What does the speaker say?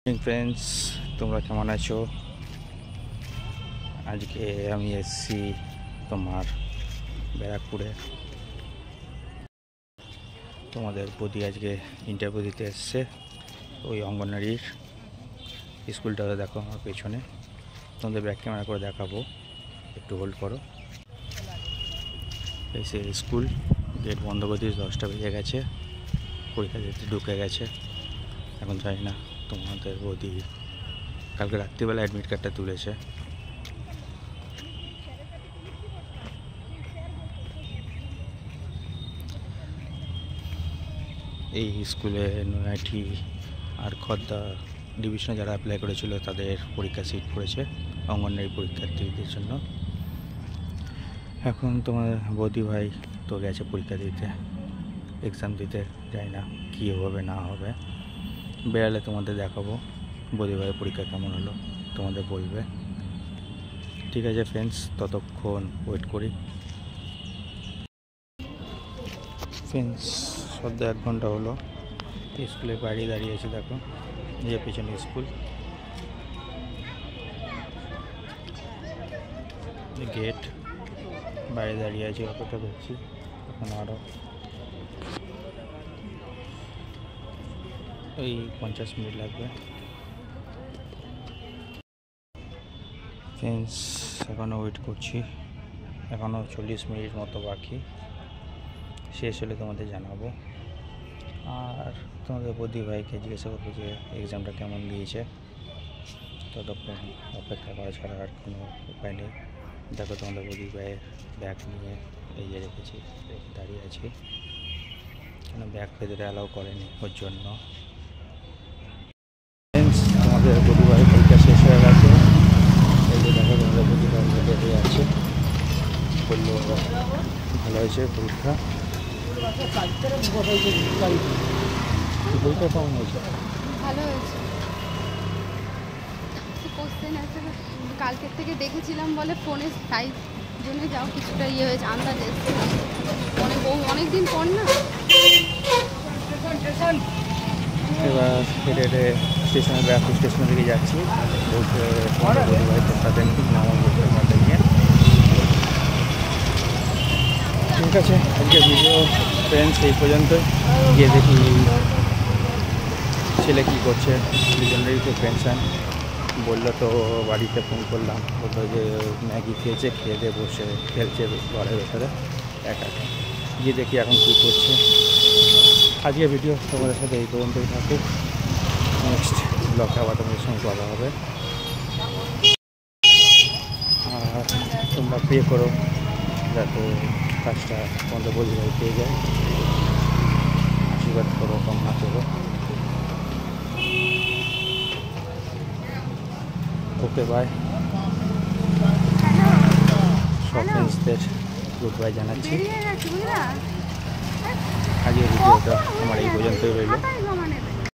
Friends তোমরা কেমন আছো? আজকে আমি এসেছি তোমার ব্যারাকপুরে। তোমাদের বদি আজকে ইন্টারভিউ দিতে এসছে ওই অঙ্গনওয়াড়ির স্কুলটাতে। দেখো আমার পেছনে, তোমাদের ব্যাক ক্যামেরা করে দেখাবো, একটু হোল্ড করো। এই সে স্কুল, গেট বন্ধ করে দিয়ে 10টা বেজে গেছে, পরীক্ষা দিতে ঢুকে গেছে। এখন জানি না তোমাদের বদি কালকে রাত্রিবেলা অ্যাডমিট কার্ডটা তুলেছে। এই স্কুলে নৈহাটি আর খদ্দা ডিভিশনে যারা অ্যাপ্লাই করেছিল তাদের পরীক্ষা সিট পড়েছে অঙ্গনওয়াড়ি পরীক্ষার্থীদের জন্য। এখন তোমার বৌদি ভাই তো গেছে পরীক্ষা দিতে, এক্সাম দিতে। জানি না কী হবে না হবে, বেড়ালে তোমাদের দেখাবো বৌদি ভাইয়ের পরীক্ষা কেমন হলো, তোমাদের বলবে। ঠিক আছে ফ্রেন্ডস, ততক্ষণ ওয়েট করি। ফ্রেন্ডস সদ্য 1 ঘন্টা হলো স্কুলের বাইরে দাঁড়িয়ে আছে। দেখো যে পেছনে স্কুল, গেট বাইরে দাঁড়িয়ে আছে, অপেক্ষা করছি। এখন আরও এই 50 মিনিট লাগবে। ফ্রেন্ডস এখনও ওয়েট করছি, এখনও 40 মিনিট মতো বাকি, শেষ হলে তোমাদের জানাবো। আর তোমাদের বৌদি ভাইকে জিজ্ঞাসা করবো যে এক্সামটা কেমন দিয়েছে। ততক্ষণ অপেক্ষা করা ছাড়া আর কোনো উপায় নেই। দেখো তোমাদের বৌদি ভাইয়ের ব্যাগ নিয়ে এই যে রেখেছি, দাঁড়িয়ে আছি, কেন ব্যাগ ভেতরে অ্যালাউ করেনি ওর জন্য। তোমাদের বৌদি ভাইয়ের পরীক্ষা শেষ হয়ে গেছে। এই যে দেখো তোমাদের বৌদি ভাই দাঁড়িয়ে আছে, বললো ভালো হয়েছে পরীক্ষা। বইটা কেমন হয়েছে? ভালো হয়েছে। কোশ্চেন আছে কালকের থেকে দেখেছিলাম বলে ফোনে সাইজ জন্য যাও কিছুটা ইয়ে হয়েছে, আন্দাজ এসছে। অনেকদিন পর না। এবার হেঁটে হেঁটে স্টেশনে, ব্যারাকপুর স্টেশনের দিকে যাচ্ছি। বলছে পরিবারের সাথে নামা বলতে নিয়ে। ঠিক আছে, আজকে ভিডিও ফ্রেন্ডস এই পর্যন্ত। গিয়ে দেখি ছেলে কী করছে, দুজনেরই তো টেনশান। বললো তো বাড়িতে ফোন করলাম, বললো যে ম্যাগি খেয়েছে, খেয়ে দিয়ে বসে খেলছে ঘরের ভেতরে একা। গিয়ে দেখি এখন কী করছে। আজকে ভিডিও তোমাদের সাথে এই পর্যন্তই থাকুক। নেক্সট ব্লগে আবার তোমাদের সঙ্গে কথা হবে। আর তোমরা প্রে করো যাতে কাজটা তোমাদের বৌদি ভাই পেয়ে যায়। আশীর্বাদ করো, কামনা করো। Okay bye. সব ফ্রেন্ডসদের গুড বাই জানাচ্ছি। আজকের ভিডিওটা আমার এই পর্যন্তই রইল।